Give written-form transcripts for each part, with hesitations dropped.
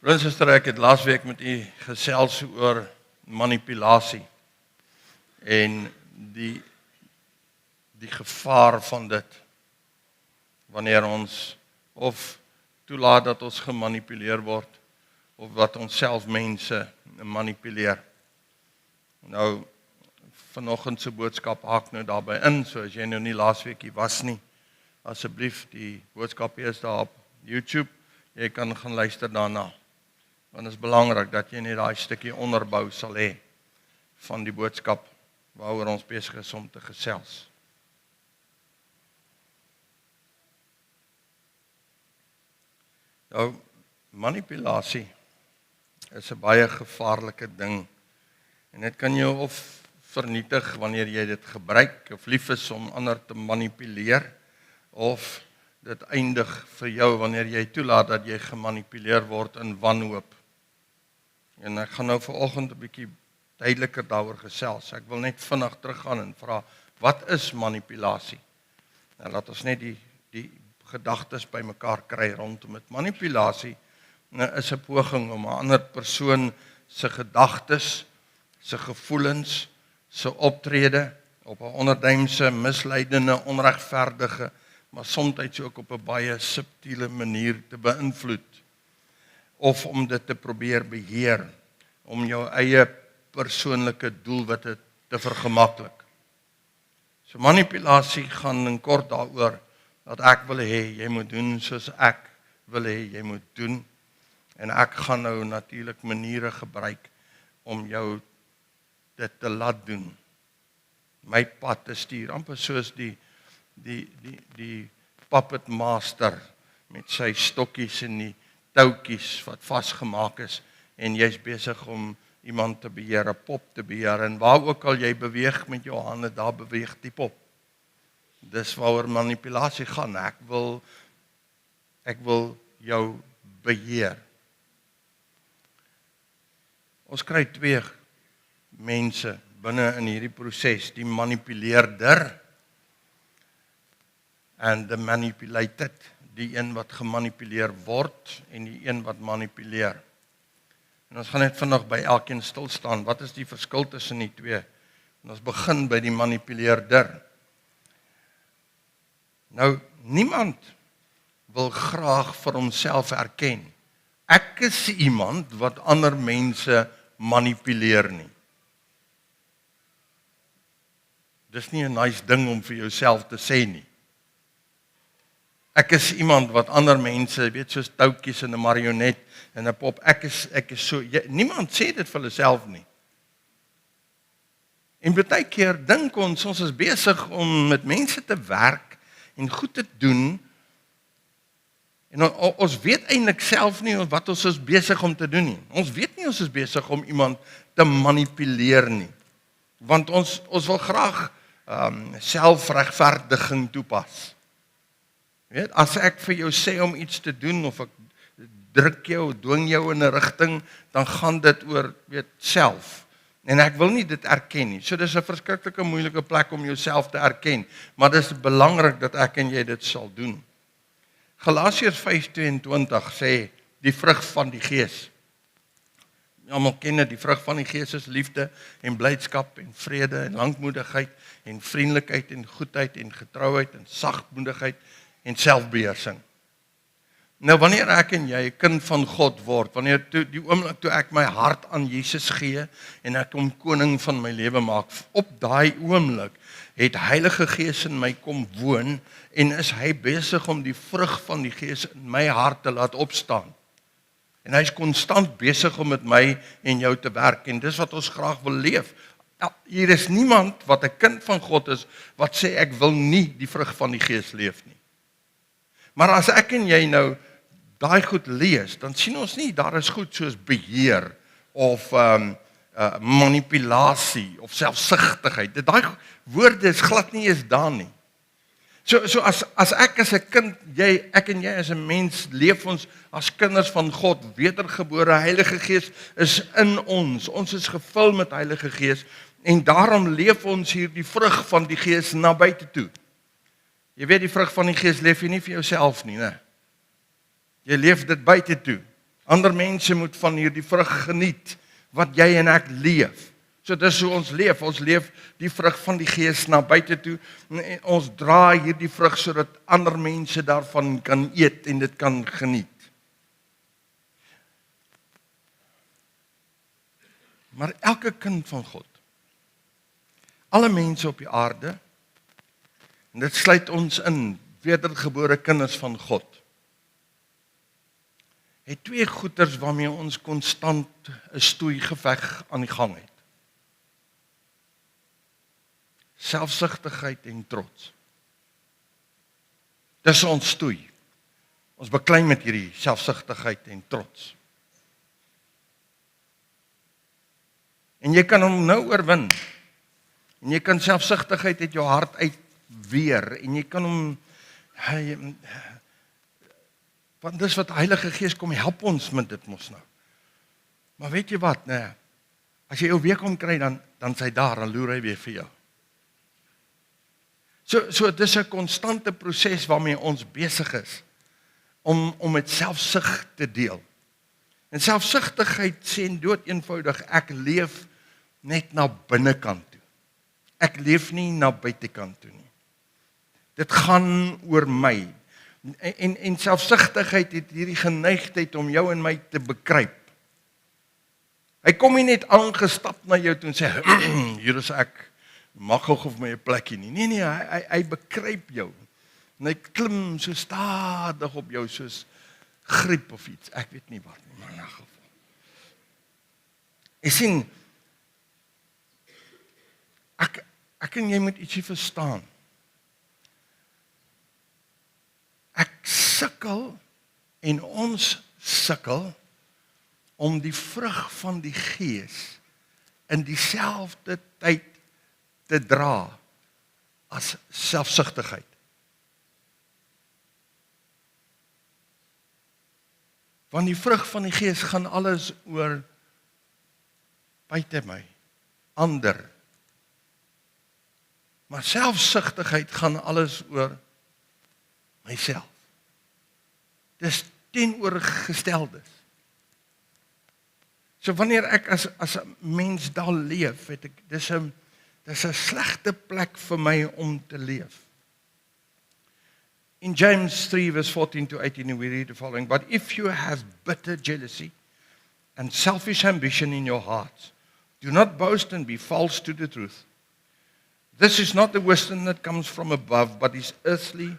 Broer en suster, ek het laasweek met u gesels oor manipulasie en die gevaar van dit wanneer ons of toelaat dat ons gemanipuleer word of wat ons self mense manipuleer. Nou, vanoggend se boodskap haak nou daarby in, so as jy nou nie laasweek hier was nie, asseblief die boodskap is daar op YouTube, jy kan gaan luister daarna. Want het is belangrik dat jy net daai stukkie onderbou sal hê van die boodskap waaroor ons besig is om te gesels. Nou, manipulasie is 'n baie gevaarlike ding en dit kan jou of vernietig wanneer jy dit gebruik of lief is om ander te manipuleer of dit eindig vir jou wanneer jy toelaat dat jy gemanipuleer word in wanhoop. En ek gaan nou vanoggend 'n bietjie duideliker daaroor gesels. Ek wil net vinnig teruggaan en vra, wat is manipulasie? Nou laat ons net die gedagtes bymekaar kry rondom dit. Manipulasie is 'n poging om 'n ander persoon se gedagtes, se gevoelens, se optrede op 'n onderduimse, misleidende, onregverdige, maar soms ook op 'n baie subtiele manier te beïnvloed. Of om dit te probeer beheer, om jou eie persoonlike doelwitte te vergemaklik. So manipulasie gaan in kort daaroor dat ek wil hê jy moet doen soos ek wil hê jy moet doen, en ek gaan nou natuurlik maniere gebruik om jou dit te laat doen, my pad te stuur, amper soos die puppet master met sy stokkies en die toutjies wat vasgemaak is en jy's besig om iemand te beheer, 'n pop te beheer, en waar ook al jy beweeg met jou hande, daar beweeg die pop. Dis waaroor manipulasie gaan. Ek wil jou beheer. Ons kry twee mense binne in hierdie proses, die manipuleerder en the manipulated, die een wat gemanipuleer word en die een wat manipuleer. En ons gaan net vinnig by elkeen stil staan. Wat is die verskil tussen die twee? En ons begin by die manipuleerder. Nou, niemand wil graag vir homself erken. Ek is iemand wat ander mense manipuleer nie. Dis nie 'n nice ding om vir jouself te sê nie. Ek is iemand wat ander mense, weet, soos toutjies en 'n marionet en 'n pop. Ek is so, niemand sê dit vir hulle self nie. En baie keer dink ons is besig om met mense te werk en goed te doen, en ons weet eintlik self nie wat ons is besig om te doen nie. Ons weet nie ons is besig om iemand te manipuleer nie. Want ons wil graag selfregverdiging toepas. Weet, as ek vir jou sê om iets te doen, of ek druk jou, dwing jou in 'n rigting, dan gaan dit oor, weet, self. En ek wil nie dit erken nie. So dis 'n verskriklike moeilike plek om jouself te erken, maar dis belangrik dat ek en jy dit sal doen. Galasiërs 5:22 sê, die vrug van die Gees. Almal ken dit, die vrug van die Gees is liefde en blydskap en vrede en lankmoedigheid en vriendelikheid en goedheid en getrouheid en sagmoedigheid en selfbeheersing. Nou wanneer ek en jy 'n kind van God word, wanneer die oomblik toe ek my hart aan Jesus gee en ek hom koning van my lewe maak, op daai oomblik het Heilige Gees in my kom woon en is hy besig om die vrug van die Gees in my hart te laat opstaan. En hy is konstant besig om met my en jou te werk, en dis wat ons graag wil leef. Hier is niemand wat 'n kind van God is wat sê ek wil nie die vrug van die Gees leef nie. Maar as ek en jy nou daai goed lees, dan sien ons nie daar is goed soos beheer of manipulasie of selfsugtigheid. Daai woorde is glad nie eens daar nie. So as ek as 'n kind, ek en jy as 'n mens leef ons as kinders van God, wedergebore. Heilige Gees is in ons. Ons is gevul met Heilige Gees en daarom leef ons hier die vrug van die Gees na buite toe. Jy weet, die vrug van die Gees leef jy nie vir jouself nie, né? Jy leef dit buite toe. Ander mense moet van hierdie vrug geniet wat jy en ek leef. So dis hoe ons leef. Ons leef die vrug van die Gees na buite toe en ons dra hierdie vrug sodat ander mense daarvan kan eet en dit kan geniet. Maar elke kind van God, alle mense op die aarde, en dit sluit ons in, wedergebore kinders van God, het twee goeters waarmee ons konstant 'n stoeigeveg aan die gang het. Selfsugtigheid en trots. Dis ons stoei. Ons beklei met hierdie selfsugtigheid en trots. En jy kan hom nou oorwin. En jy kan selfsugtigheid uit jou hart uit weer. En jy kan hom, want dis wat Heilige Gees kom help ons met dit mos nou. Maar weet jy wat, nee, as jy jou weer kom kry, dan is hy daar, dan loer hy weer vir jou. So dis 'n konstante proses waarmee ons besig is, om met selfsug te deel. En selfsugtigheid sê dood eenvoudig, ek leef net na binnekant toe. Ek leef nie na buitekant toe nie. Dit gaan oor my. En selfsugtigheid het hierdie geneigtheid om jou en my te bekruip. Hy kom nie net aangestap na jou toe en sê, hier is ek, mag gou vir my 'n plekkie nie. Nee, hy bekruip jou. En hy klim so stadig op jou, soos griep of iets. Ek weet nie wat nie, maar in 'n geval. Jy sien, ek en jy moet ietsie verstaan. Ek sukkel en ons sukkel om die vrug van die Gees in dieselfde tyd te dra as selfsugtigheid. Want die vrug van die Gees gaan alles oor buite my, ander. Maar selfsugtigheid gaan alles oor myself. Dis teenoorgesteldes. So wanneer ek as 'n mens daar leef, weet ek, dis 'n slegte plek vir my om te leef. In James 3 verse 14 to 18 we read the following, but if you have bitter jealousy and selfish ambition in your hearts, do not boast and be false to the truth. This is not the wisdom that comes from above, but is earthly,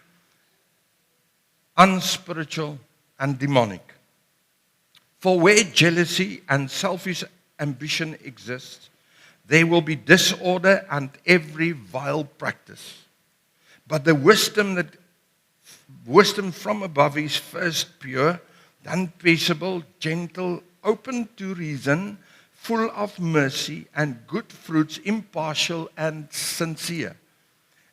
unspiritual, and demonic. For where jealousy and selfish ambition exists, there will be disorder and every vile practice. But the wisdom from above is first pure, then peaceable, gentle, open to reason, full of mercy and good fruits, impartial and sincere.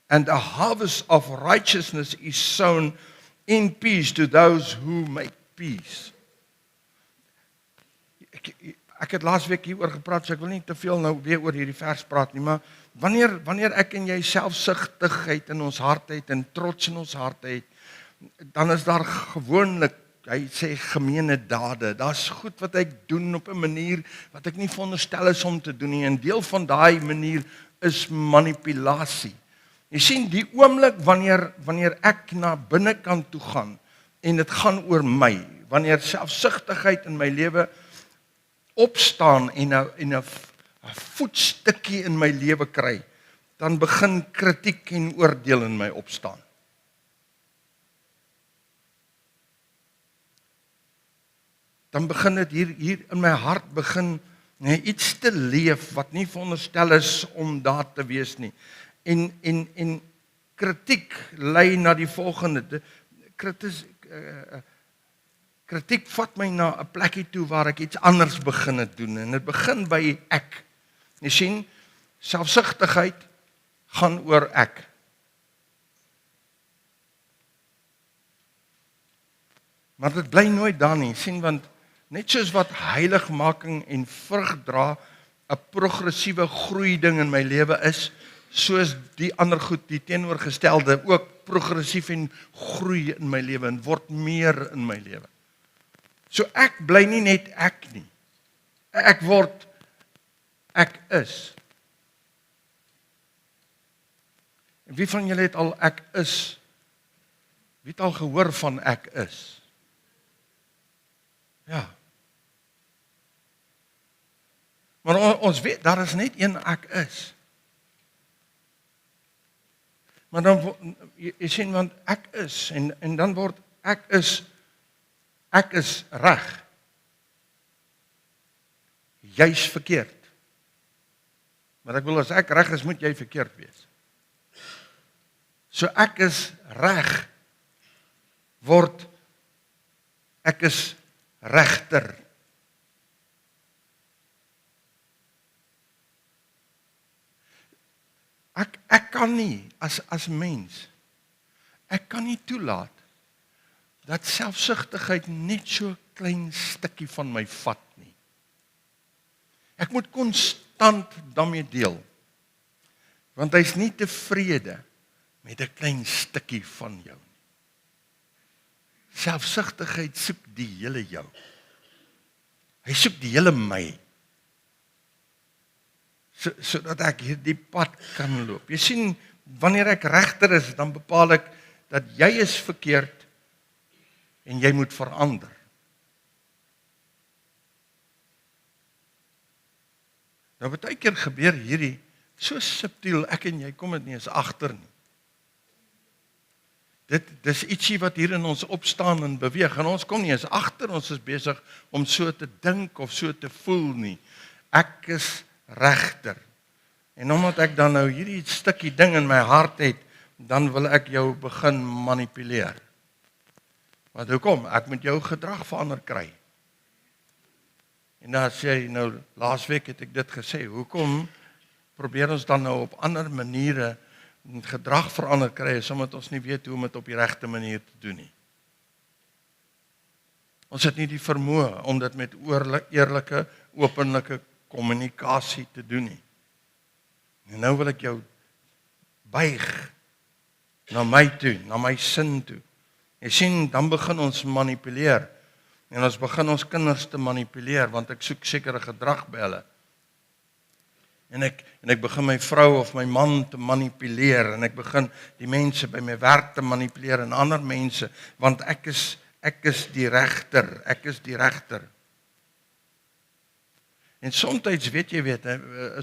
And a harvest of righteousness is sown in peace to those who make peace. Ek het laasweek hieroor gepraat, so ek wil nie te veel nou weer oor hierdie vers praat nie, maar wanneer ek en jy selfsugtigheid in ons hart het en trots in ons hart het, dan is daar gewoonlik, hy sê gemeene dade. Daar's goed wat ek doen op 'n manier wat ek nie veronderstel is om te doen nie. En deel van daai manier is manipulasie. Jy sien, die oomblik wanneer ek na binnekant toe gaan en dit gaan oor my, wanneer selfsugtigheid in my lewe opstaan en 'n voetstukkie in my lewe kry, dan begin kritiek en oordeel in my opstaan. Dan begin dit hier in my hart begin iets te leef wat nie veronderstel is om daar te wees nie. En kritiek lei na die volgende. Kritiek vat my na 'n plekkie toe waar ek iets anders begin doen. En dit begin by ek. Jy sien, selfsugtigheid gaan oor ek. Maar dit bly nooit daar nie, sien, want net soos wat heiligmaking en vrug dra 'n progressiewe groei ding in my lewe is, soos die ander goed, die teenoorgestelde, ook progressief en groei in my lewe en word meer in my lewe. So ek bly nie net ek nie. Ek word, ek is. En wie van julle het al ek is? Wie het al gehoor van ek is? Ja. Maar ons weet, daar is net een ek is. Maar dan, jy sien, want ek is, en dan word ek is reg. Jy's verkeerd. Maar ek wil as ek reg is, moet jy verkeerd wees. So ek is reg, word ek is regter. Ek kan nie, as mens, ek kan nie toelaat dat selfsugtigheid net so 'n klein stukkie van my vat nie. Ek moet konstant daarmee deel, want hy's nie tevrede met 'n klein stukkie van jou nie. Selfsugtigheid soek die hele jou. Hy soek die hele my. Sodat ek hierdie pad kan loop. Jy sien, wanneer ek regter is, dan bepaal ek dat jy is verkeerd en jy moet verander. Nou baie keer gebeur hierdie so subtiel, ek en jy kom dit nie eens agter nie. Dis ietsie wat hier in ons opstaan en beweeg, en ons kom nie eens agter, ons is besig om so te dink of so te voel nie. Ek is regter. En omdat ek dan nou hierdie stukkie ding in my hart het, dan wil ek jou begin manipuleer. Want hoekom? Ek moet jou gedrag verander kry. En dan sê jy nou, laasweek het ek dit gesê, hoekom probeer ons dan nou op ander maniere gedrag verander kry, omdat ons nie weet hoe om dit op die regte manier te doen nie. Ons het nie die vermoë om dit met eerlike, openlike kommunikasie te doen nie. En nou wil ek jou buig na my toe, na my sin toe. Jy sien, dan begin ons manipuleer. En ons begin ons kinders te manipuleer, want ek soek sekere gedrag by hulle. En ek begin my vrou of my man te manipuleer, en ek begin die mense by my werk te manipuleer, en ander mense, want ek is die regter, ek is die regter. En soms weet jy,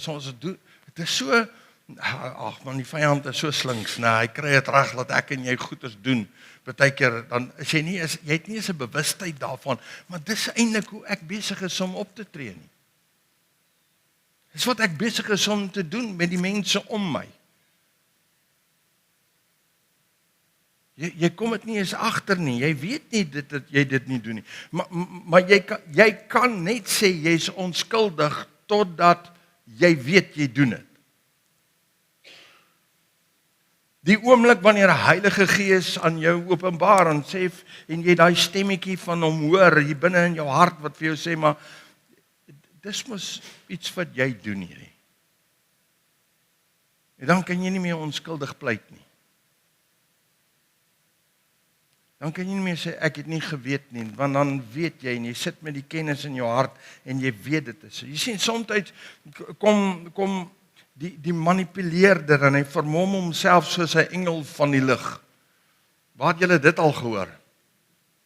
ons doen, het is so, ag man, die vyand is so slinks, hy kry het reg, dat ek en jy goeders doen, partykeer, dan is jy het nie eens 'n bewustheid daarvan, maar dis eintlik hoe ek besig is om op te tree nie. Dis wat ek besig is om te doen met die mense om my. Jy kom dit nie eens agter nie, jy weet nie dat jy dit nie doen nie, maar jy kan net sê jy is onskuldig, totdat jy weet jy doen dit. Die oomblik wanneer die Heilige Gees aan jou openbaar en sê, en jy daai stemmetjie van hom hoor hier binne in jou hart wat vir jou sê, maar dis mos iets wat jy doen hierdie. En dan kan jy nie meer onskuldig pleit nie. Dan kan jy nie meer sê ek het nie geweet nie, want dan weet jy en jy sit met die kennis in jou hart en jy weet dit is. Jy sien soms kom die manipuleerder en hy vermom homself soos 'n engel van die lig. Waar het julle dit al gehoor?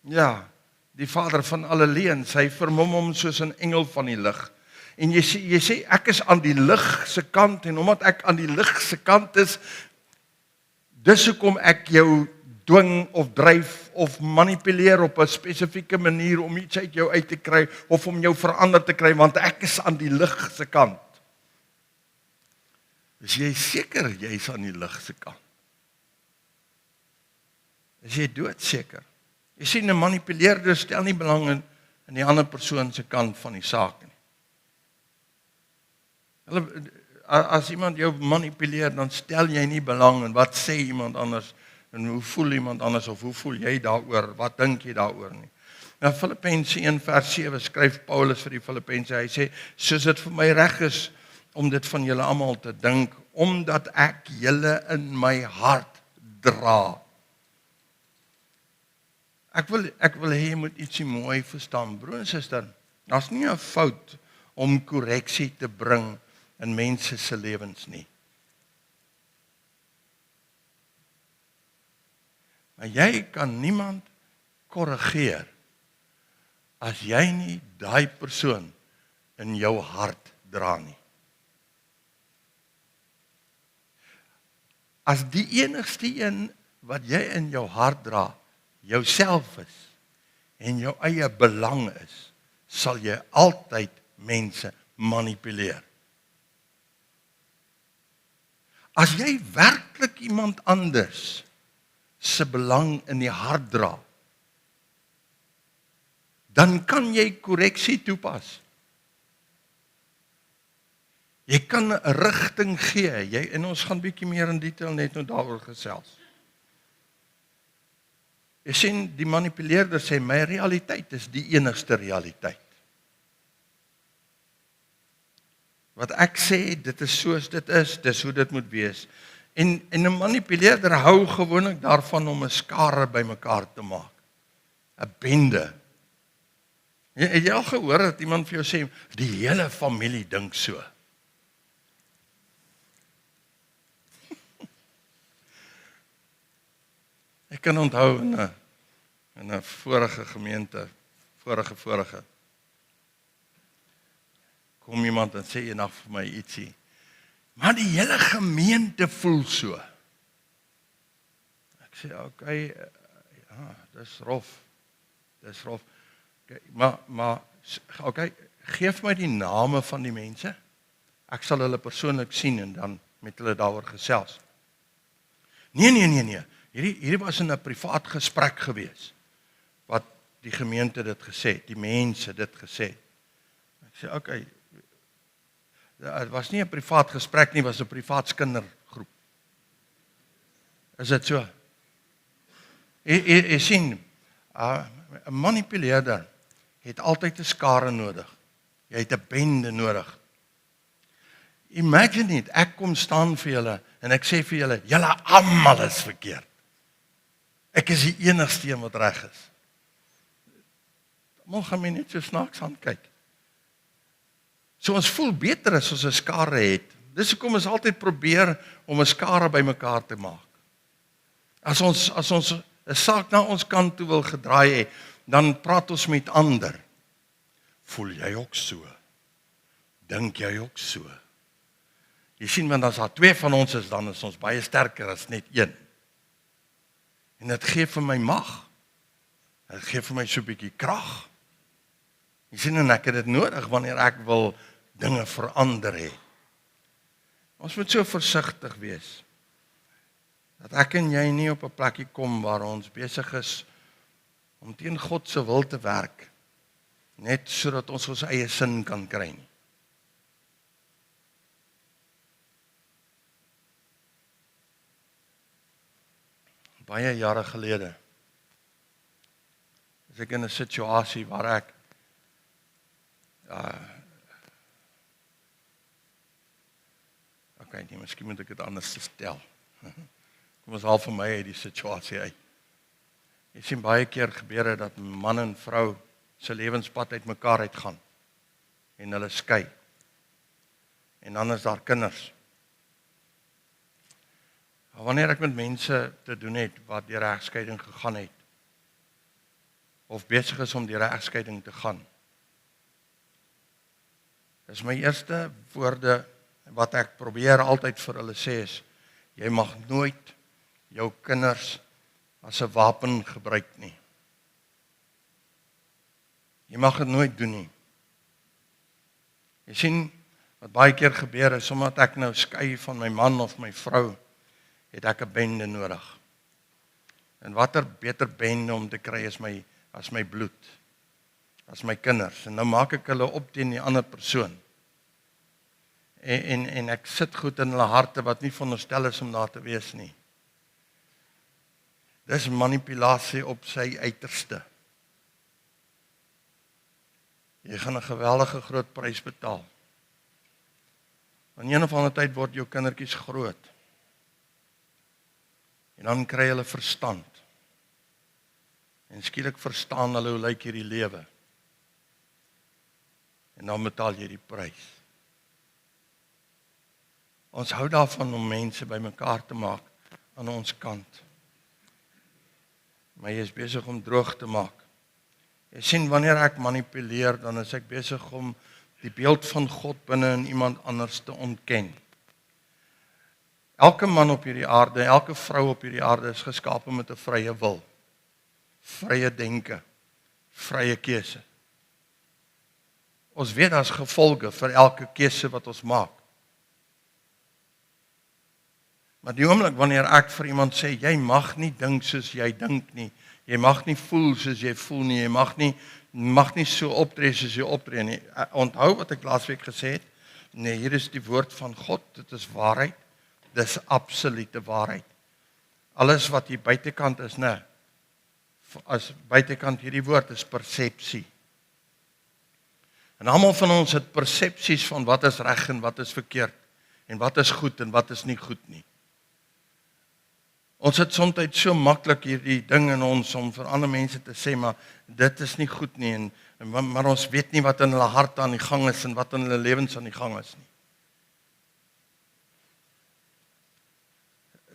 Ja, die vader van alle leuns, hy vermom hom soos 'n engel van die lig. En jy sê ek is aan die lig se kant, en omdat ek aan die lig se kant is, dis hoekom ek jou dwing of dryf of manipuleer op 'n spesifieke manier om iets uit jou uit te kry of om jou verander te kry, want ek is aan die lig se kant. Is jy seker jy is aan die lig se kant? Is jy doodseker? Jy sien, 'n manipuleerder stel nie belang in die ander persoon se kant van die saak nie. As iemand jou manipuleer, dan stel jy nie belang in wat sê iemand anders, en hoe voel iemand anders, of hoe voel jy daaroor, wat dink jy daaroor nie. Nou Filippense 1 vers 7 skryf Paulus vir die Filippense, hy sê, soos dit vir my reg is, om dit van julle almal te dink, omdat ek julle in my hart dra. Ek wil hê jy moet ietsie mooi verstaan, broer en suster. Daar's nie 'n fout om korreksie te bring in mense se lewens nie. Maar jy kan niemand korrigeer as jy nie daai persoon in jou hart dra nie. As die enigste een wat jy in jou hart dra, jouself is en jou eie belang is, sal jy altyd mense manipuleer. As jy werklik iemand anders se belang in die hart dra, dan kan jy korreksie toepas. Jy kan 'n rigting gee, en ons gaan bietjie meer in detail net nou daaroor gesels. Jy sien, die manipuleerder sê, my realiteit is die enigste realiteit. Wat ek sê, dit is soos dit is, dis hoe dit moet wees. En 'n manipuleerder hou gewoonlik daarvan om 'n skare bymekaar te maak. 'n Bende. Het jy al gehoor dat iemand vir jou sê, die hele familie dink so? Ek kan onthou in 'n vorige gemeente, vorige, kom iemand en sê eendag vir my ietsie, maar die hele gemeente voel so. Ek sê, okay, ja, dis rof. Okay, maar okay, geef my die name van die mense. Ek sal hulle persoonlik sien en dan met hulle daaroor gesels. Nee. Hierdie was in 'n privaat gesprek gewees, wat die gemeente dit gesê, die mense dit gesê. Ek sê, okay, dit was nie 'n privaat gesprek nie, was 'n privaat kindergroep. Is dit so? Jy sien, 'n manipuleerder het altyd 'n skare nodig. Jy het 'n bende nodig. Imagine it, ek kom staan vir julle en ek sê vir julle, julle almal is verkeerd. Ek is die enigste een wat reg is. Almal gaan my net so snaaks aankyk. So ons voel beter as ons 'n skare het. Dis hoekom ons altyd probeer om 'n skare bymekaar te maak. As ons 'n saak na ons kant toe wil gedraai hê, dan praat ons met ander. Voel jy ook so? Dink jy ook so? Jy sien, want as daar 2 van ons is, dan is ons baie sterker as net 1. En dit gee vir my mag. Dit gee vir my so 'n bietjie krag. Jy sien, en ek het dit nodig wanneer ek wil dinge verander hê. Ons moet so versigtig wees dat ek en jy nie op 'n plekkie kom waar ons besig is om teen God se wil te werk, net sodat ons eie sin kan kry nie. Baie jare gelede is ek in 'n situasie waar ek okay, nee, miskien moet ek dit anders stel. Kom ons haal vir my uit die situasie uit. Jy sien, baie keer gebeur dit dat man en vrou se lewenspad uitmekaar uitgaan en hulle skei. En dan is daar kinders. Wanneer ek met mense te doen het wat deur egskeiding gegaan het, of besig is om deur egskeiding te gaan, is my eerste woorde wat ek probeer altyd vir hulle sê is, jy mag nooit jou kinders as 'n wapen gebruik nie. Jy mag dit nooit doen nie. Jy sien, wat baie keer gebeur is, omdat ek nou skei van my man of my vrou, het ek 'n bende nodig. En watter beter bende om te kry as my bloed, as my kinders. En nou maak ek hulle op teen die ander persoon. En ek sit goed in hulle harte wat nie veronderstel is om daar te wees nie. Dis manipulasie op sy uiterste. Jy gaan 'n geweldige groot prys betaal. Aan een of ander tyd word jou kindertjies groot. En dan kry hulle verstand. En skielik verstaan hulle hoe lyk hierdie lewe. En dan betaal jy die prys. Ons hou daarvan om mense bymekaar te maak aan ons kant. Maar jy is besig om droog te maak. Jy sien, wanneer ek manipuleer, dan is ek besig om die beeld van God binne in iemand anders te ontken. Elke man op hierdie aarde, elke vrou op hierdie aarde is geskape met 'n vrye wil. Vrye denke, vrye keuse. Ons weet daar's gevolge vir elke keuse wat ons maak. Maar die oomblik wanneer ek vir iemand sê, jy mag nie dink soos jy dink nie, jy mag nie voel soos jy voel nie, jy mag nie so optree soos jy optree nie. Onthou wat ek laasweek gesê het? Nee, hier is die woord van God, dit is waarheid, dit is absolute waarheid. Alles wat hier buitekant is, nee, as buitekant hierdie woord is persepsie. En almal van ons het persepsies van wat is reg en wat is verkeerd, en wat is goed en wat is nie goed nie. Ons het soms so maklik hierdie ding in ons om vir ander mense te sê, maar dit is nie goed nie, maar ons weet nie wat in hulle hart aan die gang is en wat in hulle lewens aan die gang is nie.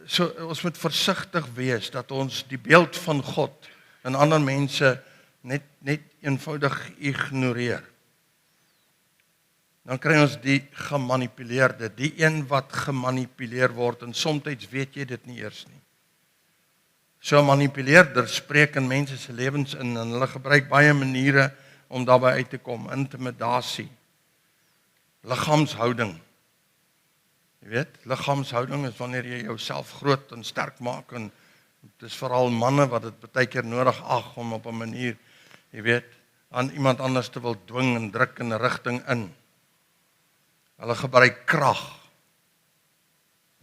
So, ons moet versigtig wees dat ons die beeld van God in ander mense net eenvoudig ignoreer. Dan kry ons die gemanipuleerde, die een wat gemanipuleer word, en soms weet jy dit nie eers nie. So 'n manipuleerder spreek in mense se lewens in, en hulle gebruik baie maniere om daarby uit te kom. Intimidasie, liggaamshouding. Jy weet, liggaamshouding is wanneer jy jouself groot en sterk maak, en dit is veral manne wat dit baie keer nodig ag om op 'n manier, jy weet, aan iemand anders te wil dwing en druk in 'n rigting in. Hulle gebruik krag.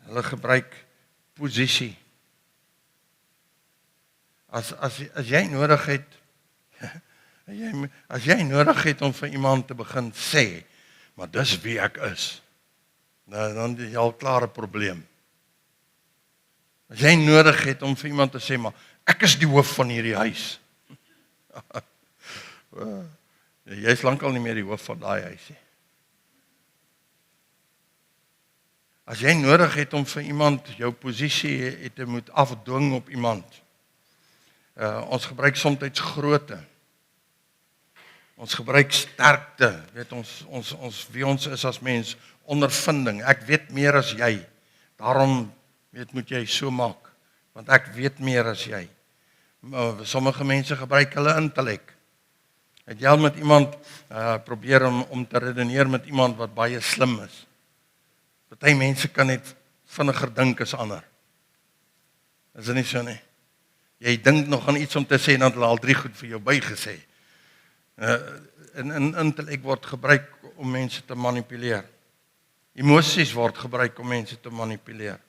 Hulle gebruik posisie. As jy nodig het, as jy nodig het om vir iemand te begin sê, maar dis wie ek is, dan het jy al klaar 'n probleem. As jy nodig het om vir iemand te sê, maar ek is die hoof van hierdie huis. Jy is lankal nie meer die hoof van daai huis nie. As jy nodig het om vir iemand jou posisie te moet afdwing op iemand, ons gebruik soms grootte. Ons gebruik sterkte, weet ons wie ons is as mens, ondervinding. Ek weet meer as jy. Daarom moet jy so maak, want ek weet meer as jy. Sommige mense gebruik hulle intellek. Het jy al met iemand probeer om te redeneer met iemand wat baie slim is? Party mense kan net vinniger dink as ander. Is dit nie so nie? Jy dink nog aan iets om te sê en dan het hulle al 3 goed vir jou bygesê. En intellek word gebruik om mense te manipuleer. Emosies word gebruik om mense te manipuleer.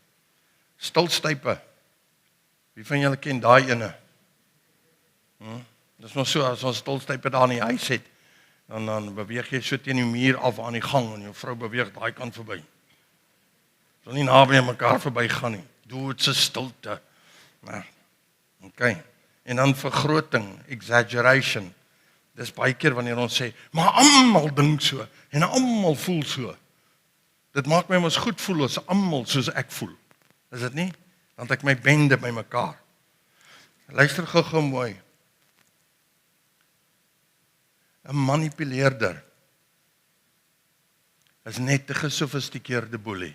Stilstype. Wie van julle ken daai ene? Dis nog so, as ons stilstype daar in die huis het, dan beweeg jy so teen die muur af aan die gang en jou vrou beweeg daai kant verby. Wil nie naby aan mekaar verby gaan nie. Doodse stilte. Nou, okay. En dan vergroting, exaggeration. Dis baie keer wanneer ons sê, maar almal dink so en almal voel so. Dit maak my mos goed voel as almal soos ek voel. Is dit nie? Dan het ek my bende by mekaar. Luister gou mooi. 'n Manipuleerder is net 'n gesofistikeerde boelie.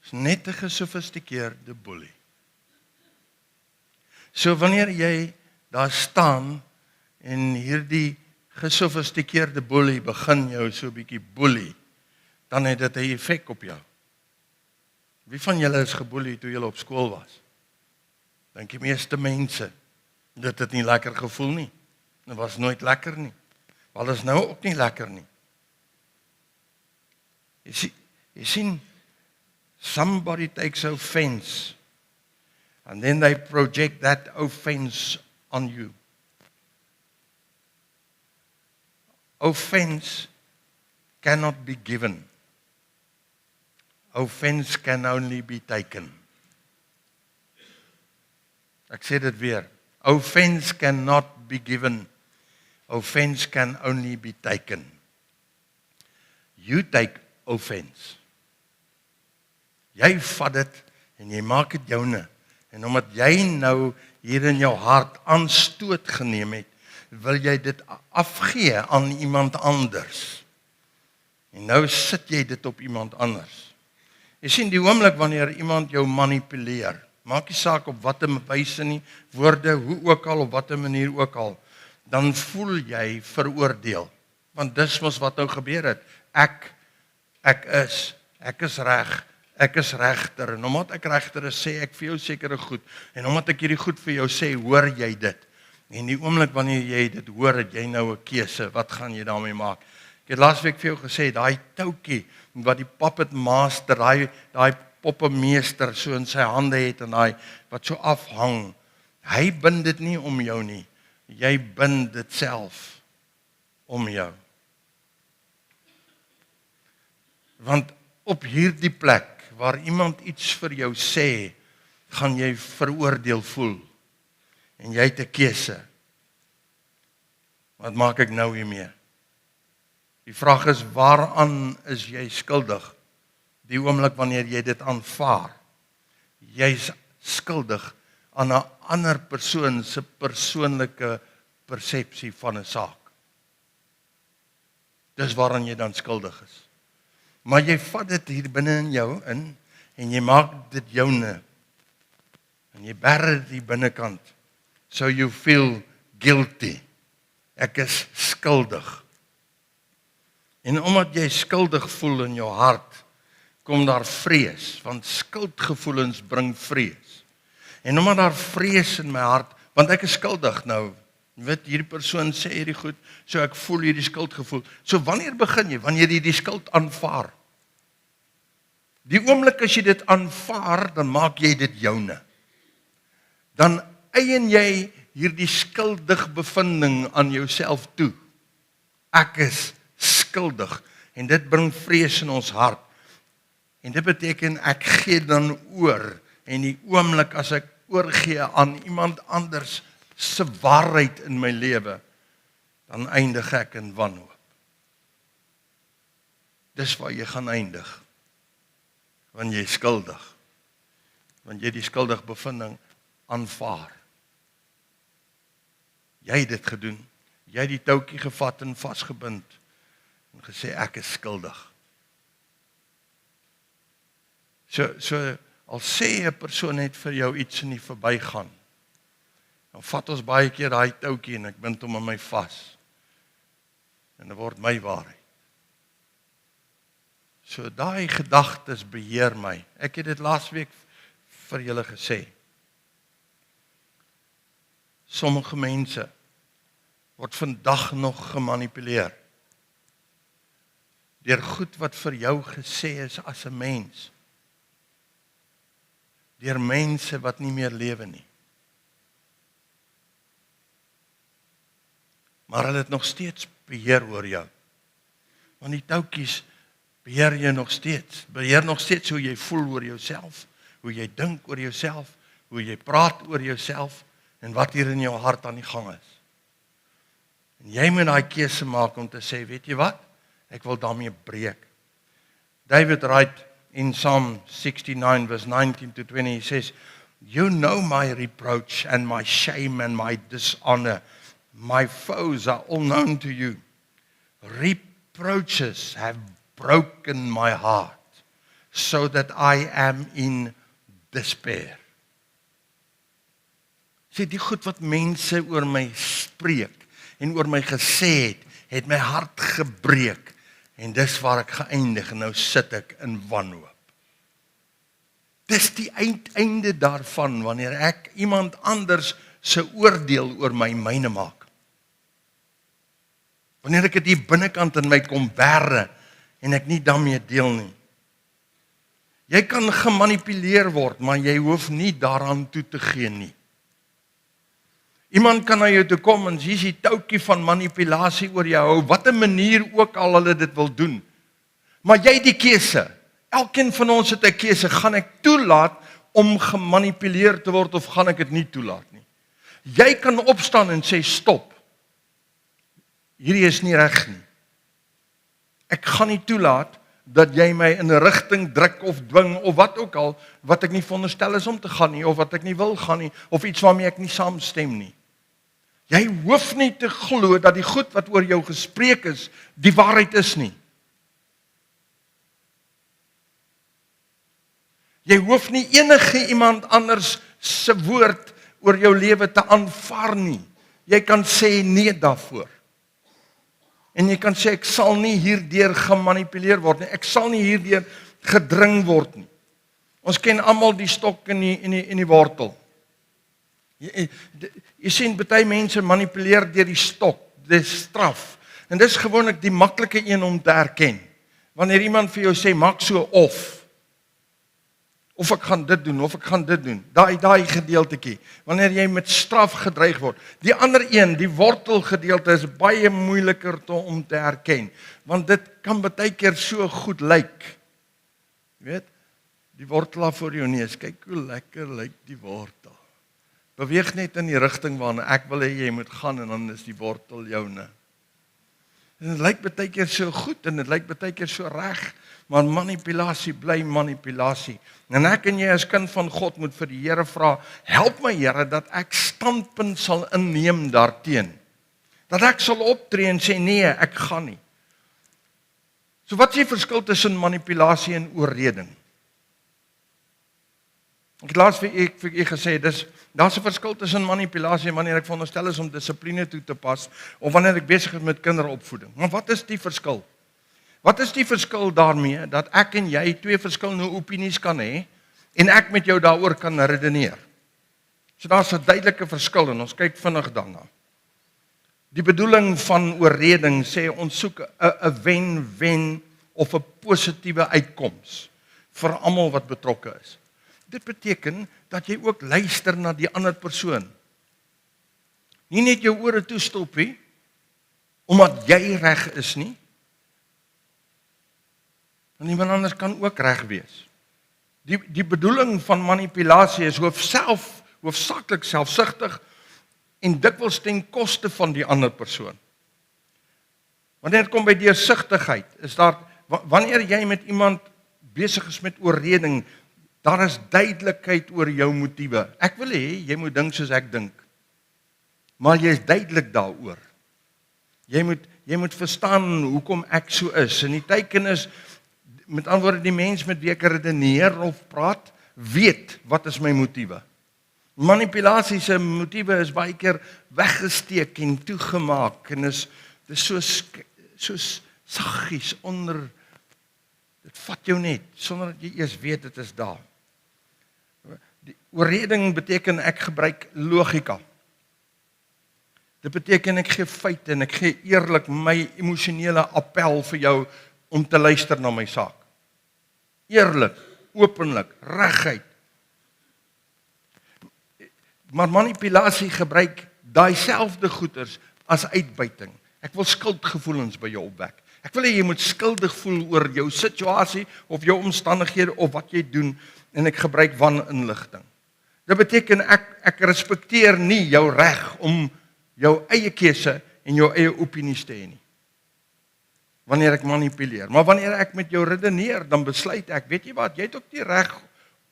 Is net 'n gesofistikeerde boelie. So wanneer jy daar staan en hierdie gesofistikeerde boelie begin jou so 'n bietjie boelie, dan het dit 'n effek op jou. Wie van julle is geboelie toe julle op skool was? Dink die meeste mense, dit het nie lekker gevoel nie. Dit was nooit lekker nie. Maar dit is nou ook nie lekker nie. Jy sien, somebody takes offense, and then they project that offense on you. Offense cannot be given. Offense can only be taken. Ek sê dit weer. Offense cannot be given. Offense can only be taken. You take offense. Jy vat dit en jy maak dit joune. En omdat jy nou hier in jou hart aanstoot geneem het, wil jy dit afgee aan iemand anders. En nou sit jy dit op iemand anders. Jy sien die oomblik wanneer iemand jou manipuleer, maak nie saak op watter wyse nie, woorde, hoe ook al, op watter manier ook al, dan voel jy veroordeel. Want dis mos wat nou gebeur het. Ek is reg. Ek is regter, en omdat ek regter is, sê ek vir jou sekere goed, en omdat ek hierdie goed vir jou sê, hoor jy dit. En die oomblik wanneer jy dit hoor, het jy nou 'n keuse, wat gaan jy daarmee maak? Ek het laasweek vir jou gesê, daai toukie, wat die puppet master, daai poppemeester so in sy hande het, en daai wat so afhang, hy bind dit nie om jou nie, jy bind dit self om jou. Want op hierdie plek, waar iemand iets vir jou sê, gaan jy veroordeel voel. En jy het 'n keuse. Wat maak ek nou hiermee? Die vraag is, waaraan is jy skuldig? Die oomblik wanneer jy dit aanvaar. Jy's skuldig aan 'n ander persoon se persoonlike persepsie van 'n saak. Dis waaraan jy dan skuldig is. Maar jy vat dit hier binne in jou in, en jy maak dit joune. En jy bære dit die binnekant. So you feel guilty. Ek is skuldig. En omdat jy skuldig voel in jou hart, kom daar vrees, want skuldgevoelens bring vrees. En omdat daar vrees in my hart, want ek is skuldig nou, weet, hierdie persoon sê hierdie goed, so ek voel hierdie skuldgevoel. So wanneer begin jy? Wanneer jy die skuld aanvaar. Die oomblik as jy dit aanvaar, dan maak jy dit joune. Dan eien jy hierdie skuldig bevinding aan jouself toe. Ek is skuldig, en dit bring vrees in ons hart. En dit beteken ek gee dan oor, en die oomblik as ek oorgee aan iemand anders se waarheid in my lewe, dan eindig ek in wanhoop. Dis waar jy gaan eindig. Want jy is skuldig. Want jy die skuldig bevinding aanvaar. Jy het dit gedoen. Jy het die toukie gevat en vasgebind en gesê ek is skuldig. So al sê 'n persoon net vir jou iets in die verbygaan, dan vat ons baie keer daai toukie en ek bind hom aan my vas. En dit word my waarheid. So daai gedagtes beheer my. Ek het dit laasweek vir julle gesê. Sommige mense word vandag nog gemanipuleer deur goed wat vir jou gesê is as 'n mens. Deur mense wat nie meer lewe nie. Maar hulle het nog steeds beheer oor jou. Want die toukies beheer jy nog steeds. Beheer nog steeds hoe jy voel oor jouself, hoe jy dink oor jouself, hoe jy praat oor jouself en wat hier in jou hart aan die gang is. En jy moet daai keuse maak om te sê, weet jy wat? Ek wil daarmee breek. David write in Psalm 69 verse 19 to 20, he says, "You know my reproach and my shame and my dishonor. My foes are all known to you. Reproaches have broken my heart, so that I am in despair." Sê die goed wat mense oor my spreek en oor my gesê het my hart gebreek. En dis waar ek geëindig en nou sit ek in wanhoop. Dis die einde daarvan wanneer ek iemand anders se oordeel oor my myne maak. Wanneer ek dit hier binnekant in my kom bære en ek nie daarmee deel nie. Jy kan gemanipuleer word, maar jy hoef nie daaraan toe te gee nie. Iemand kan na jou toe kom en hier's die toukie van manipulasie oor jou hou, wat 'n manier ook al hulle dit wil doen. Maar jy het die keuse. Elkeen van ons het 'n keuse. Gaan ek toelaat om gemanipuleer te word of gaan ek dit nie toelaat nie? Jy kan opstaan en sê stop. Hierdie is nie reg nie. Ek gaan nie toelaat dat jy my in 'n rigting druk of dwing of wat ook al wat ek nie veronderstel is om te gaan nie of wat ek nie wil gaan nie of iets waarmee ek nie saamstem nie. Jy hoef nie te glo dat die goed wat oor jou gespreek is, die waarheid is nie. Jy hoef nie enige iemand anders se woord oor jou lewe te aanvaar nie. Jy kan sê nee daarvoor. En jy kan sê ek sal nie hierdeur gemanipuleer word nie. Ek sal nie hierdeur gedring word nie. Ons ken almal die stok en die wortel. Jy sien baie mense manipuleer deur die stok, dis straf. En dis gewoonlik die maklike een om te erken. Wanneer iemand vir jou sê maak so of ek gaan dit doen, of ek gaan dit doen. Daai gedeeltetjie. Wanneer jy met straf gedreig word. Die ander een, die wortelgedeelte is baie moeiliker om te herken, want dit kan baie keer so goed lyk. Jy weet, die wortel daar voor jou neus, kyk hoe lekker lyk die wortel. Beweeg net in die rigting waarna ek wil hê jy moet gaan en dan is die wortel joune. En dit lyk baie keer so goed en dit lyk baie keer so reg, maar manipulasie bly manipulasie. En ek en jy as kind van God moet vir die Here vra, help my Here dat ek standpunt sal inneem daarteen. Dat ek sal optree en sê nee, ek gaan nie. So wat is die verskil tussen manipulasie en oorreding? Ek het laas vir u gesê, daar's 'n verskil tussen manipulasie en wanneer ek veronderstel is om dissipline toe te pas, of wanneer ek besig is met kinderopvoeding. Maar wat is die verskil? Wat is die verskil daarmee, dat ek en jy twee verskillende opinies kan hê, en ek met jou daaroor kan redeneer? So daar's 'n duidelike verskil, en ons kyk vinnig daarna. Die bedoeling van oorreding sê ons soek 'n wen-wen of 'n positiewe uitkoms vir almal wat betrokke is. Dit beteken dat jy ook luister na die ander persoon. Nie net jou ore toestop nie, omdat jy reg is nie. En iemand anders kan ook reg wees. Die bedoeling van manipulasie is hoofsaaklik selfsugtig en dikwels ten koste van die ander persoon. Wanneer dit kom by deursigtigheid, is daar, wanneer jy met iemand besig is met oorreding, daar is duidelikheid oor jou motiewe. Ek wil hê, jy moet dink soos ek dink. Maar jy is duidelik daaroor. Jy moet verstaan hoekom ek so is. En die teken is, met ander woorde, die mens met wie ek redeneer of praat, weet wat is my motiewe. Manipulasie se motiewe is baie keer weggesteek en toegemaak en dis so saggies onder. Dit vat jou net sonder dat jy eers weet dit is daar. Die oorreding beteken ek gebruik logika. Dit beteken ek gee feite en ek gee eerlik my emosionele appel vir jou om te luister na my saak. Eerlik, openlik, reguit. Maar manipulasie gebruik daai selfde goeders as uitbuiting. Ek wil skuldgevoelens by jou opwek. Ek wil hê jy moet skuldig voel oor jou situasie of jou omstandighede of wat jy doen en ek gebruik waninligting. Dit beteken ek respekteer nie jou reg om jou eie keuse en jou eie opinies te hê nie. Wanneer ek manipuleer, maar wanneer ek met jou redeneer, dan besluit ek, weet jy wat, jy het ook die reg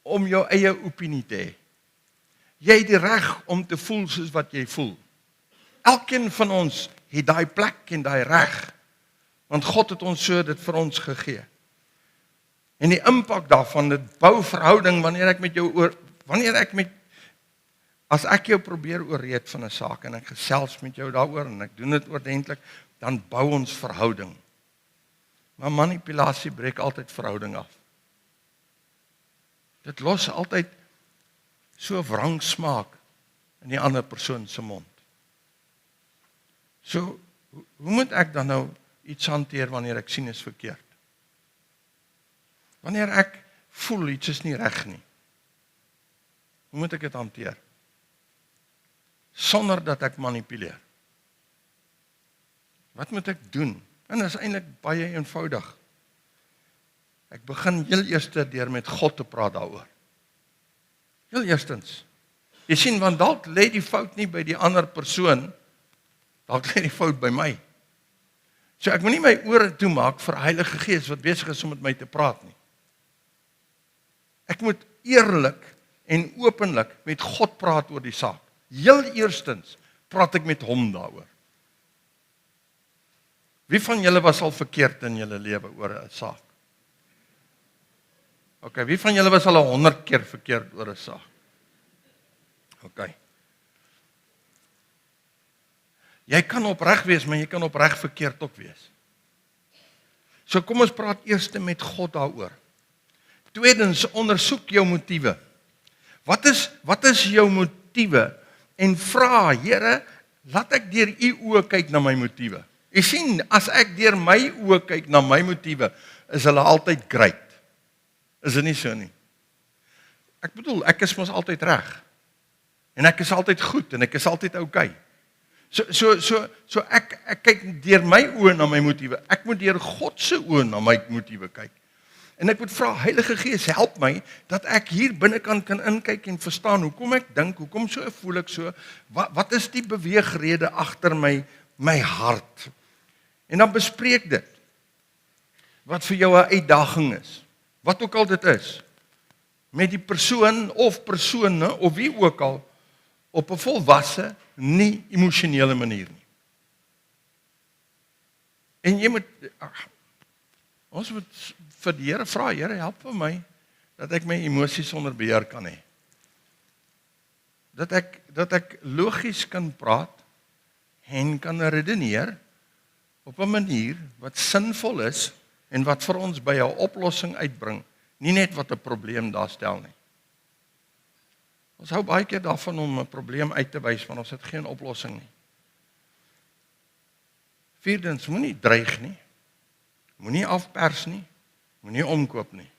om jou eie opinie te hê. Jy het die reg om te voel soos wat jy voel. Elkeen van ons het daai plek en daai reg. Want God het ons so dit vir ons gegee. En die impak daarvan, dit bou verhouding as ek jou probeer oorreed van 'n saak en ek gesels met jou daaroor en ek doen dit oordentlik, dan bou ons verhouding. Maar manipulasie breek altyd verhouding af. Dit los altyd so wrang smaak in die ander persoon se mond. So, hoe moet ek dan nou iets hanteer wanneer ek sien is verkeerd? Wanneer ek voel iets is nie reg nie. Hoe moet ek dit hanteer? Sonder dat ek manipuleer. Wat moet ek doen? En dit is eintlik baie eenvoudig. Ek begin heel eers deur met God te praat daaroor. Heel eerstens. Jy sien, want dalk lê die fout nie by die ander persoon, dalk lê die fout by my. So ek moet nie my ore toemaak vir Heilige Gees wat besig is om met my te praat nie. Ek moet eerlik en openlik met God praat oor die saak. Heel eerstens praat ek met hom daaroor. Wie van julle was al verkeerd in julle lewe oor 'n saak? OK, wie van julle was al 100 keer verkeerd oor 'n saak? OK. Jy kan opreg wees, maar jy kan opreg verkeerd ook wees. So kom ons praat eers met God daaroor. Tweedens, ondersoek jou motiewe. Wat is jou motiewe? En vra, Here, laat ek deur u oë kyk na my motiewe. Jy sien, as ek deur my oë kyk na my motiewe, is hulle altyd great. Is dit nie so nie? Ek bedoel, ek is mos altyd reg. En ek is altyd goed en ek is altyd okay. So ek kyk deur my oë na my motiewe. Ek moet deur God se oë na my motiewe kyk. En ek moet vra, Heilige Gees, help my dat ek hier binnekant kan inkyk en verstaan hoekom ek dink, hoekom so voel ek so, wat is die beweegrede agter my hart? En dan bespreek dit. Wat vir jou 'n uitdaging is. Wat ook al dit is. Met die persoon of persone of wie ook al op 'n volwasse, nie emosionele manier nie. En jy moet ons moet vir die Here vra, Here, help vir my dat ek my emosies onder beheer kan hê. Dat ek logies kan praat en kan redeneer op 'n manier wat sinvol is en wat vir ons by 'n oplossing uitbring, nie net wat 'n probleem daar stel nie. Ons hou baie keer daarvan om 'n probleem uit te wys, want ons het geen oplossing nie. Vierdens, moenie dreig nie. Moenie afpers nie. Moenie omkoop nie.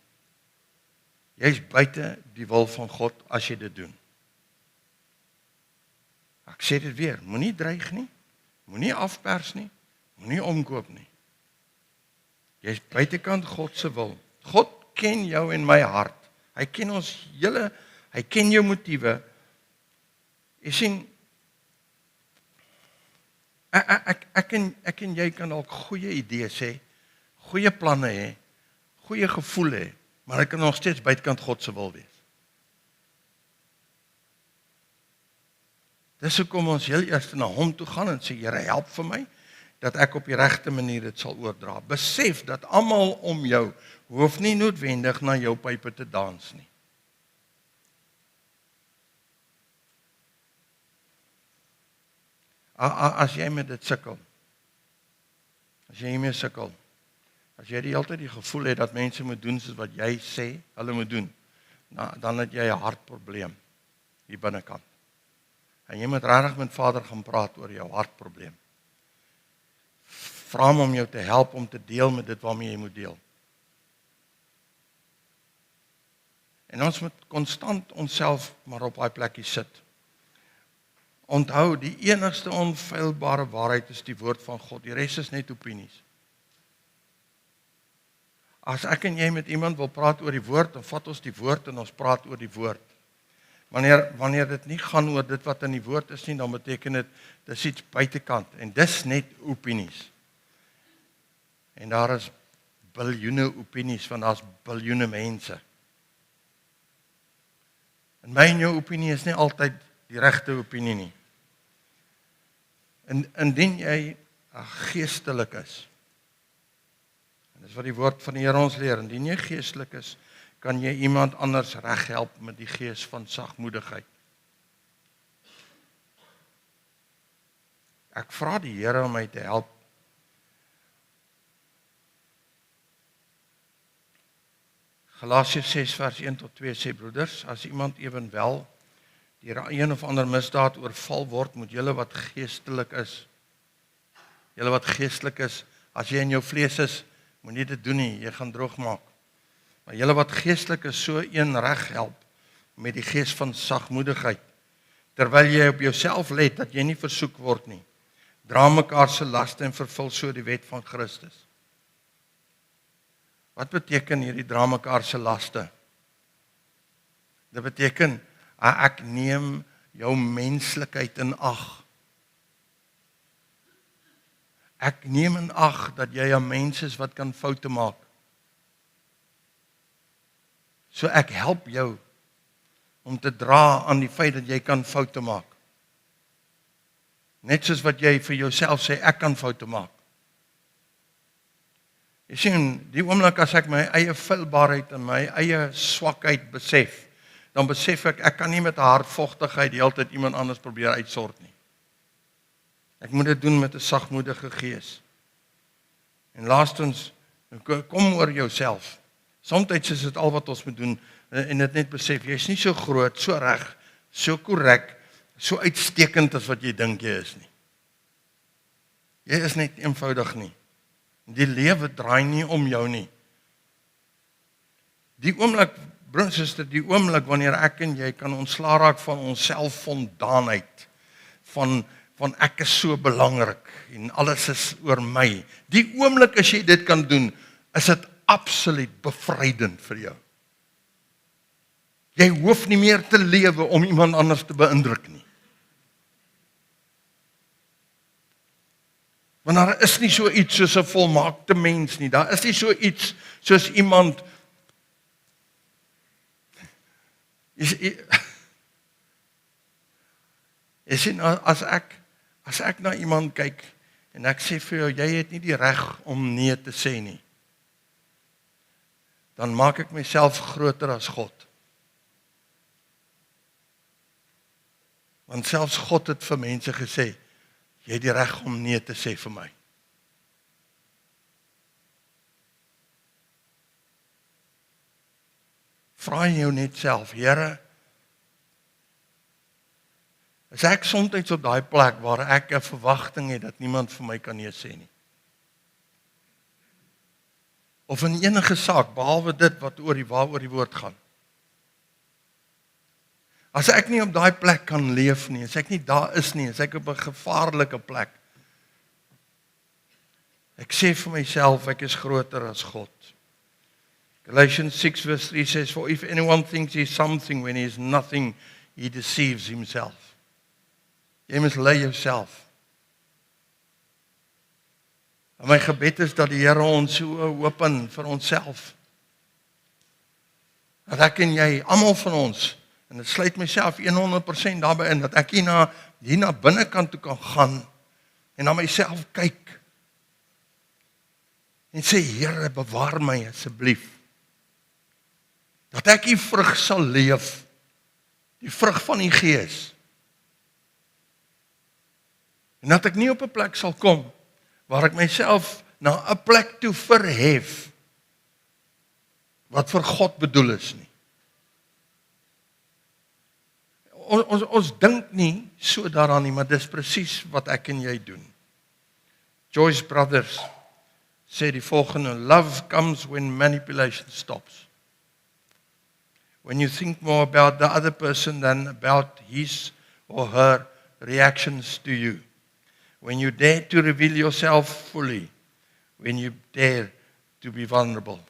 Jy's buite die wil van God as jy dit doen. Ek sê dit weer, moenie dreig nie. Moenie afpers nie. Moenie omkoop nie. Jy's buitekant God se wil. God ken jou en my hart. Hy ken ons hele, hy ken jou motiewe. Jy sien, ek en jy kan dalk goeie idees hê, goeie planne hê, goeie gevoel hê, maar ek kan nog steeds buitekant God se wil wees. Dis hoekom ons heel eers na hom toe gaan en sê, Here, help vir my dat ek op die regte manier dit sal oordra. Besef dat almal om jou hoef nie noodwendig na jou pype te dans nie. As jy met dit sukkel, as jy hiermee sukkel, as jy die hele tyd die gevoel het dat mense moet doen soos wat jy sê, hulle moet doen, dan het jy 'n hartprobleem hier binnekant. En jy moet regtig met Vader gaan praat oor jou hartprobleem. Vra hom om jou te help om te deel met dit waarmee jy moet deel. En ons moet konstant onsself maar op daai plekkie sit. Onthou, die enigste onfeilbare waarheid is die woord van God. Die res is net opinies. As ek en jy met iemand wil praat oor die woord, dan vat ons die woord en ons praat oor die woord. Wanneer dit nie gaan oor dit wat in die woord is nie, dan beteken dit, dis iets buitekant. En dis net opinies. En daar is biljoene opinies, want daar's biljoene mense. En my en jou opinie is nie altyd die regte opinie nie. Indien jy geestelik is, en dis wat die woord van die Here ons leer, indien jy geestelik is, kan jy iemand anders reghelp met die gees van sagmoedigheid. Ek vra die Here om my te help. Galasiërs 6 vers 1 tot 2 sê, broeders, as iemand ewenwel deur een of ander misdaad oorval word, moet julle wat geestelik is. Julle wat geestelik is, as jy in jou vlees is, moet nie dit doen nie, jy gaan droog maak. Maar julle wat geestelik is, so een reg help met die gees van sagmoedigheid, terwyl jy op jouself let dat jy nie versoek word nie. Dra mekaar se laste en vervul so die wet van Christus. Wat beteken hierdie dra mekaar se laste? Dit beteken, Ek neem jou menslikheid in ag. Ek neem in ag dat jy 'n mens is wat kan foute maak. So ek help jou om te dra aan die feit dat jy kan foute maak. Net soos wat jy vir jouself sê, ek kan foute maak. Jy sien, die oomblik as ek my eie feilbaarheid en my eie swakheid besef, dan besef ek kan nie met 'n hardvogtigheid die hele tyd iemand anders probeer uitsort nie. Ek moet dit doen met 'n sagmoedige gees. En laastens, kom oor jouself. Soms is dit al wat ons moet doen en dit net besef, jy's nie so groot, so reg, so korrek, so uitstekend as wat jy dink jy is nie. Jy is net eenvoudig nie. Die lewe draai nie om jou nie. Die oomblik, broer en suster, die oomblik wanneer ek en jy kan ontslaa raak van ons selfvoldaanheid, van ek is so belangrik en alles is oor my. Die oomblik as jy dit kan doen, is dit absoluut bevrydend vir jou. Jy hoef nie meer te lewe om iemand anders te beïndruk nie. Want daar is nie so iets soos 'n volmaakte mens nie. Daar is nie so iets soos iemand. Jy sien, as ek na iemand kyk en ek sê vir jou, jy het nie die reg om nee te sê nie, dan maak ek myself groter as God. Want selfs God het vir mense gesê, jy het die reg om nee te sê vir my. Vra jou net self, Here, is ek soms op daai plek waar ek 'n verwagting het dat niemand vir my kan nee sê nie? Of in enige saak, behalwe dit wat waaroor die woord gaan. As ek nie op daai plek kan leef nie, as ek nie daar is nie, as ek op 'n gevaarlike plek, ek sê vir myself, ek is groter as God. Galatians 6 verse 3 says, for if anyone thinks he is something when he is nothing, he deceives himself. Jy moet lei jouself. En my gebed is dat die Here ons so open vir onsself. Dat ek en jy, almal van ons, en dit sluit myself 100% daarbey in, dat ek hier na binnekant toe kan gaan en na myself kyk en sê, Here, bewaar my asseblief. Dat ek die vrug sal leef, die vrug van die Gees. En dat ek nie op 'n plek sal kom waar ek myself na 'n plek toe verhef wat vir God bedoel is nie. Ons dink nie so daaraan nie, maar dis presies wat ek en jy doen. Joyce Brothers sê die volgende, love comes when manipulation stops. When you think more about the other person than about his or her reactions to you. When you dare to reveal yourself fully. When you dare to be vulnerable.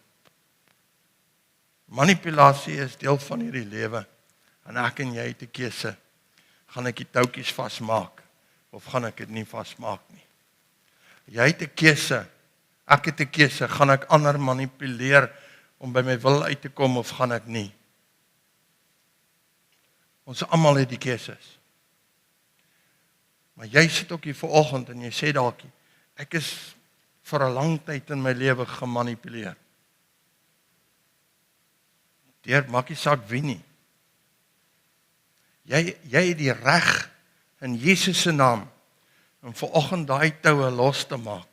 Manipulasie is deel van hierdie lewe. En ek en jy het 'n keuse. Gaan ek die touwtjies vasmaak of gaan ek dit nie vasmaak nie? Jy het 'n keuse. Ek het 'n keuse. Gaan ek ander manipuleer om by my wil uit te kom of gaan ek nie? Ons almal het die keuses. Maar jy sit ook hier vanoggend en jy sê dalk, ek is vir 'n lang tyd in my lewe gemanipuleer. Deur maak nie saak wie nie. Jy het die reg in Jesus se naam om vanoggend daai toue los te maak.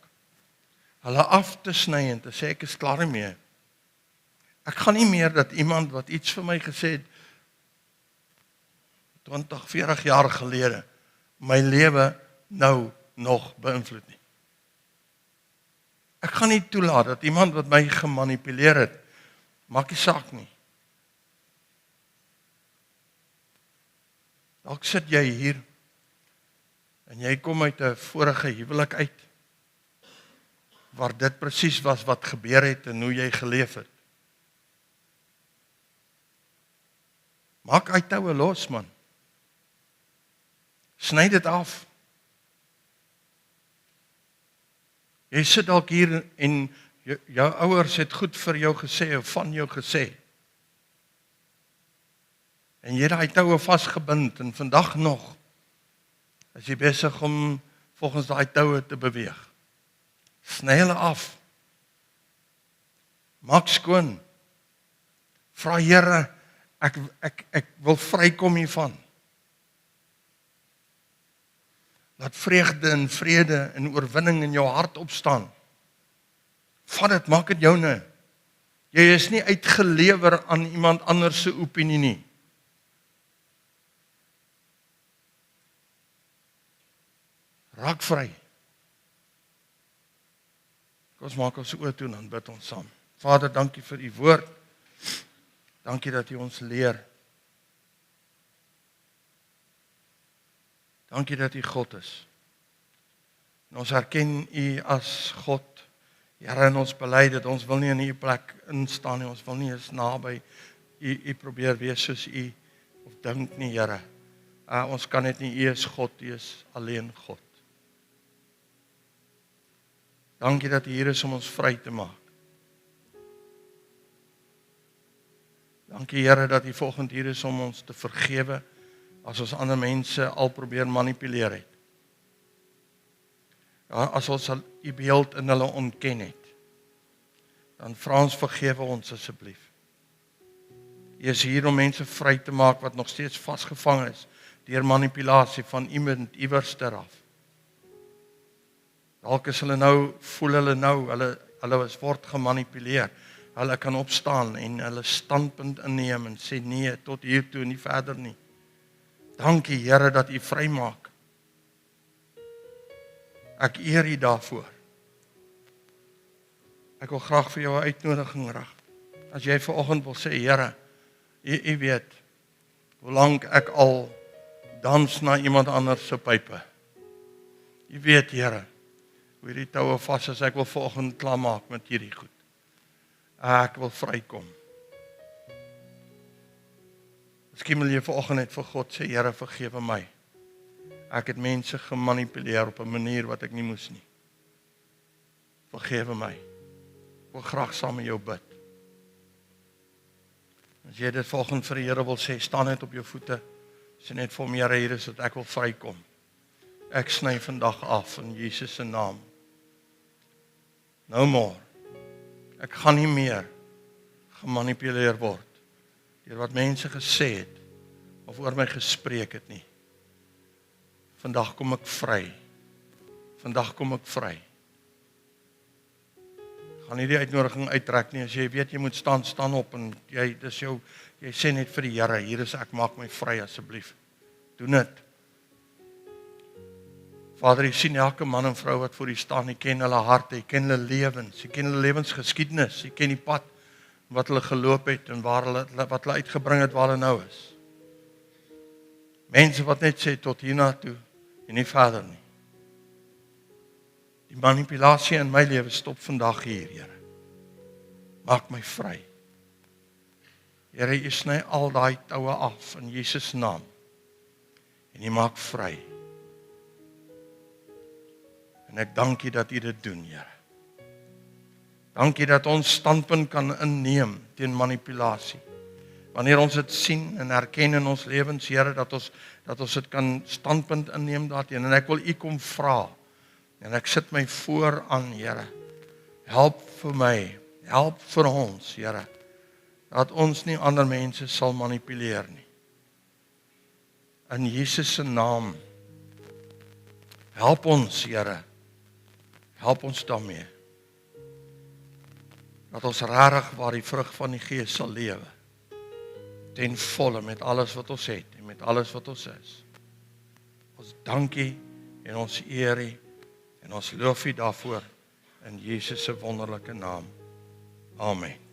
Hulle af te sny en te sê ek is klaar mee. Ek gaan nie meer dat iemand wat iets vir my gesê het 20, 40 jaar gelede my lewe nou nog beïnvloed nie. Ek gaan nie toelaat dat iemand wat my gemanipuleer het, maak nie saak nie. Dalk sit jy hier en jy kom uit 'n vorige huwelik uit waar dit presies was wat gebeur het en hoe jy geleef het. Maak uit toue los, man. Sny dit af. Jy sit dalk hier en jou ouers het goed vir jou gesê of van jou gesê. En jy het daai toue vasgebind en vandag nog is jy besig om volgens daai toue te beweeg. Sny hulle af. Maak skoon. Vra Here, ek wil vrykom hiervan. Laat vreugde en vrede en oorwinning in jou hart opstaan. Vat dit, maak dit joune. Jy is nie uitgelewer aan iemand anders se opinie nie. Raak vry. Kom ons maak ons oë toe en dan bid ons saam. Vader, dankie vir u woord. Dankie dat u ons leer. Dankie dat u God is. En ons erken u as God. Here, in ons bely dat ons wil nie in u plek instaan nie. Ons wil nie eens naby u probeer wees soos u of dink nie, Here. Ons kan net nie, u is God, u is alleen God. Dankie dat u hier is om ons vry te maak. Dankie Here dat u volgende hier is om ons te vergewe as ons ander mense al probeer manipuleer het. Ja, as ons al u beeld in hulle ontken het, dan vra ons vergewe ons asseblief. U is hier om mense vry te maak wat nog steeds vasgevang is deur manipulasie van iemand iewers af. Dalk is hulle nou, voel hulle nou, hulle word gemanipuleer. Hulle kan opstaan en hulle standpunt inneem en sê nee, tot hier toe, nie verder nie. Dankie Here dat u vrymaak. Ek eer u daarvoor. Ek wil graag vir jou 'n uitnodiging rig. As jy vanoggend wil sê, Here, u weet hoe lank ek al dans na iemand anders se pype. U weet, Here, hoe hierdie toue vas is, ek wil vanoggend klaarmaak met hierdie goed. Ek wil vrykom. Miskien wil jy vanoggend net vir God sê, Here, vergewe my. Ek het mense gemanipuleer op 'n manier wat ek nie moes nie. Vergewe my. Ek wil graag saam met jou bid. As jy dit vanoggend vir die Here wil sê, staan net op jou voete. Sê net vir hom, Here, hier is dit, ek wil vrykom. Ek sny vandag af in Jesus se naam. No more. Ek gaan nie meer gemanipuleer word deur wat mense gesê het of oor my gespreek het nie. Vandag kom ek vry. Vandag kom ek vry. Gaan nie die uitnodiging uittrek nie. As jy weet jy moet staan, staan op en jy sê net vir die Here, hier is ek, maak my vry asseblief. Doen dit. Vader, u sien elke man en vrou wat voor u staan, u ken hulle harte, u ken hulle lewens, u ken hulle lewensgeskiedenis, u ken die pad wat hulle geloop het en wat hulle uitgebring het waar hulle nou is. Mense wat net sê tot hiernatoe en nie verder nie. Die manipulasie in my lewe stop vandag hier, Here. Maak my vry. Here, u sny al daai toue af in Jesus naam. En u maak vry. En ek dank u dat u dit doen, Here. Dankie dat ons standpunt kan inneem teen manipulasie. Wanneer ons dit sien en erken in ons lewens, Here, dat ons dit kan standpunt inneem daarteen. En ek wil u kom vra. En ek sit my voor aan, Here. Help vir my, help vir ons, Here, dat ons nie ander mense sal manipuleer nie. In Jesus se naam. Help ons, Here. Help ons daarmee. Dat ons regtig waar die vrug van die Gees sal lewe. Ten volle met alles wat ons het en met alles wat ons is. Ons dankie en ons eer U en ons loof U daarvoor in Jesus se wonderlike naam. Amen.